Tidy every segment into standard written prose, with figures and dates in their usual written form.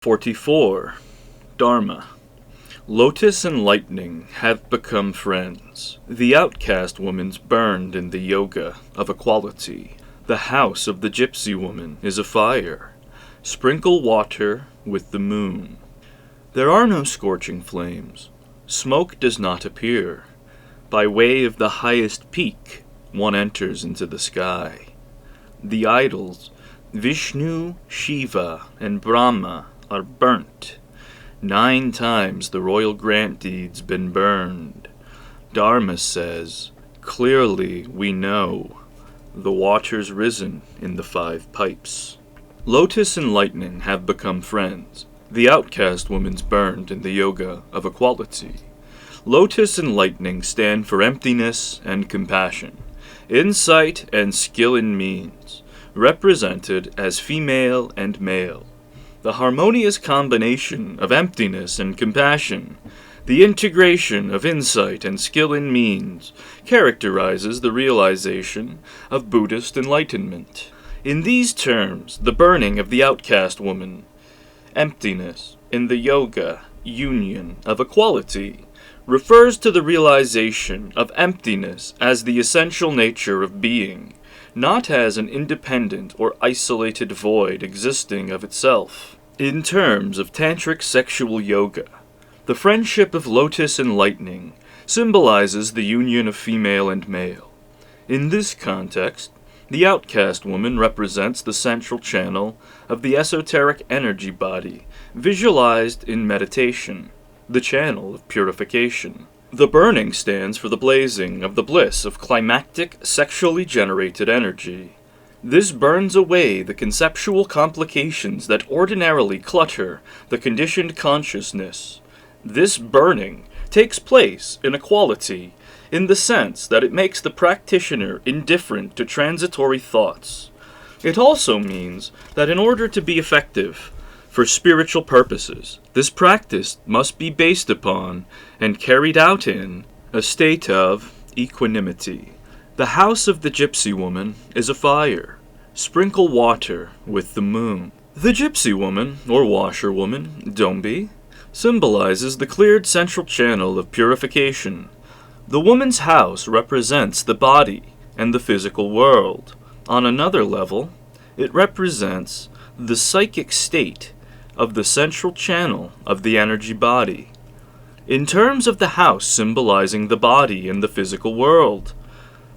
44. Dharma. Lotus and lightning have become friends. The outcast woman's burned in the yoga of equality. The house of the gypsy woman is afire. Sprinkle water with the moon. There are no scorching flames. Smoke does not appear. By way of the highest peak, one enters into the sky. The idols, Vishnu, Shiva, and Brahma, are burnt. 9 times the royal grant deed's been burned. Dharma says, clearly we know, the water's risen in the 5 pipes. Lotus and lightning have become friends. The outcast woman's burned in the yoga of equality. Lotus and lightning stand for emptiness and compassion, insight and skill in means, represented as female and male. The harmonious combination of emptiness and compassion, the integration of insight and skill in means, characterizes the realization of Buddhist enlightenment. In these terms, the burning of the outcast woman, emptiness, in the yoga, union of equality, refers to the realization of emptiness as the essential nature of being, not as an independent or isolated void existing of itself. In terms of tantric sexual yoga, the friendship of lotus and lightning symbolizes the union of female and male. In this context, the outcast woman represents the central channel of the esoteric energy body visualized in meditation, the channel of purification. The burning stands for the blazing of the bliss of climactic, sexually generated energy. This burns away the conceptual complications that ordinarily clutter the conditioned consciousness. This burning takes place in equality, in the sense that it makes the practitioner indifferent to transitory thoughts. It also means that in order to be effective, for spiritual purposes, this practice must be based upon and carried out in a state of equanimity. The house of the gypsy woman is afire. Sprinkle water with the moon. The gypsy woman, or washerwoman, Dombi, symbolizes the cleared central channel of purification. The woman's house represents the body and the physical world. On another level, it represents the psychic state of the central channel of the energy body. In terms of the house symbolizing the body and the physical world,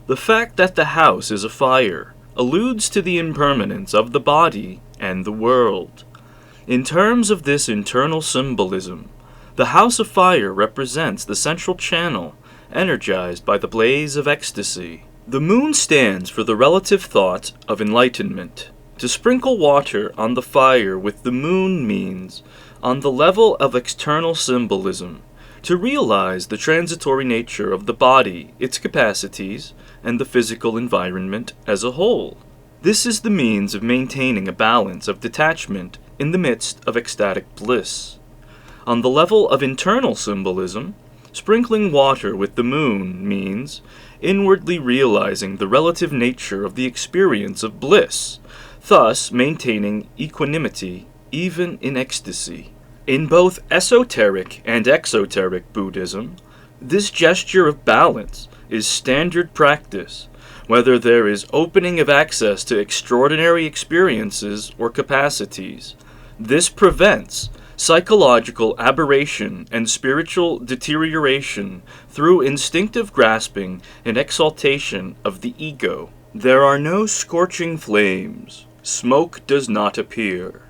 the fact that the house is afire alludes to the impermanence of the body and the world. In terms of this internal symbolism, the house of fire represents the central channel energized by the blaze of ecstasy. The moon stands for the relative thought of enlightenment. To sprinkle water on the fire with the moon means, on the level of external symbolism, to realize the transitory nature of the body, its capacities, and the physical environment as a whole. This is the means of maintaining a balance of detachment in the midst of ecstatic bliss. On the level of internal symbolism, sprinkling water with the moon means inwardly realizing the relative nature of the experience of bliss, thus maintaining equanimity even in ecstasy. In both esoteric and exoteric Buddhism, this gesture of balance is standard practice, whether there is opening of access to extraordinary experiences or capacities. This prevents psychological aberration and spiritual deterioration through instinctive grasping and exaltation of the ego. There are no scorching flames. Smoke does not appear.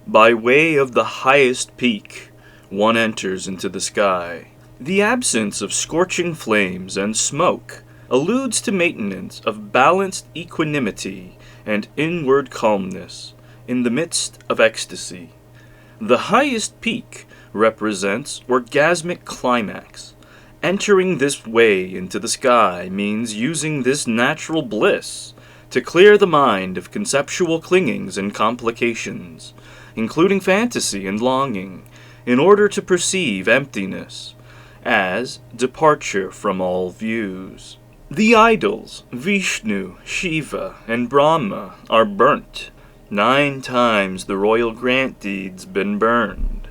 By way of the highest peak, one enters into the sky. The absence of scorching flames and smoke alludes to maintenance of balanced equanimity and inward calmness in the midst of ecstasy. The highest peak represents orgasmic climax. Entering this way into the sky means using this natural bliss to clear the mind of conceptual clingings and complications, including fantasy and longing, in order to perceive emptiness as departure from all views. The idols, Vishnu, Shiva, and Brahma, are burnt. 9 times the royal grant deed's been burned.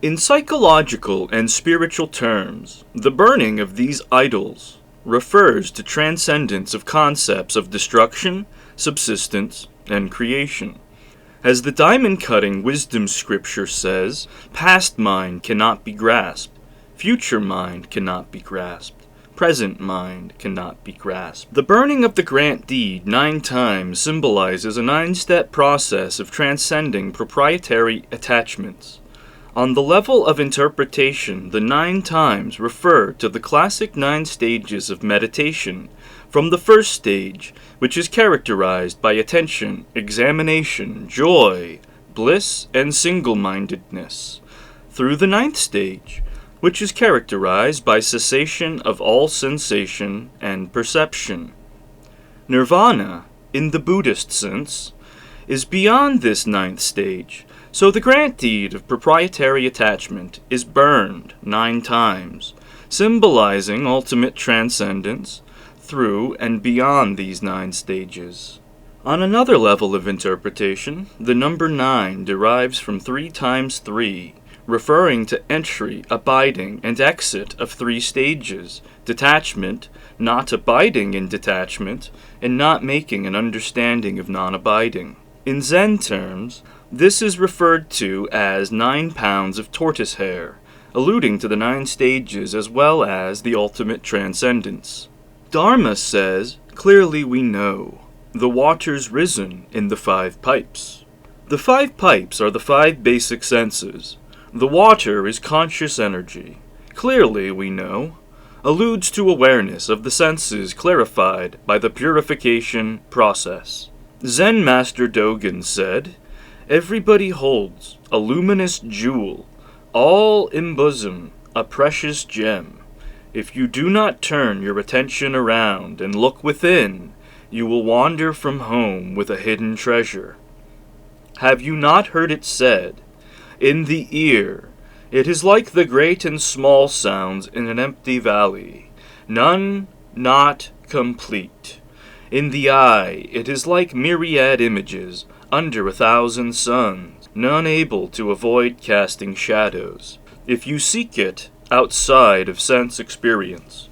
In psychological and spiritual terms, the burning of these idols refers to transcendence of concepts of destruction, subsistence, and creation. As the diamond-cutting wisdom scripture says, past mind cannot be grasped, future mind cannot be grasped, present mind cannot be grasped. The burning of the grant deed 9 times symbolizes a 9-step process of transcending proprietary attachments. On the level of interpretation, the 9 times refer to the classic 9 stages of meditation, from the first stage, which is characterized by attention, examination, joy, bliss, and single-mindedness, through the 9th stage, which is characterized by cessation of all sensation and perception. Nirvana, in the Buddhist sense, is beyond this 9th stage, so the grant deed of proprietary attachment is burned 9 times, symbolizing ultimate transcendence through and beyond these 9 stages. On another level of interpretation, the number 9 derives from 3 times 3, referring to entry, abiding, and exit of 3 stages, detachment, not abiding in detachment, and not making an understanding of non-abiding. In Zen terms, this is referred to as 9 pounds of tortoise hair, alluding to the 9 stages as well as the ultimate transcendence. Dharma says, "Clearly we know, the water's risen in the 5 pipes." The 5 pipes are the 5 basic senses. The water is conscious energy. Clearly we know, alludes to awareness of the senses clarified by the purification process. Zen Master Dogen said, "Everybody holds a luminous jewel, all embosom a precious gem. If you do not turn your attention around and look within, you will wander from home with a hidden treasure. Have you not heard it said, in the ear, it is like the great and small sounds in an empty valley, none not complete. In the eye, it is like myriad images under 1,000 suns, none able to avoid casting shadows. If you seek it outside of sense experience,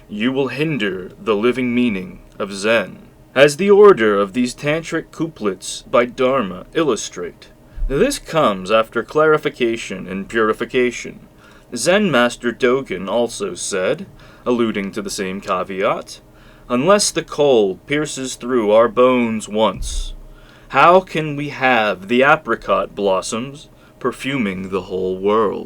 you will hinder the living meaning of Zen." As the order of these tantric couplets by Dharma illustrate, this comes after clarification and purification. Zen Master Dogen also said, alluding to the same caveat, "Unless the coal pierces through our bones once, how can we have the apricot blossoms perfuming the whole world?"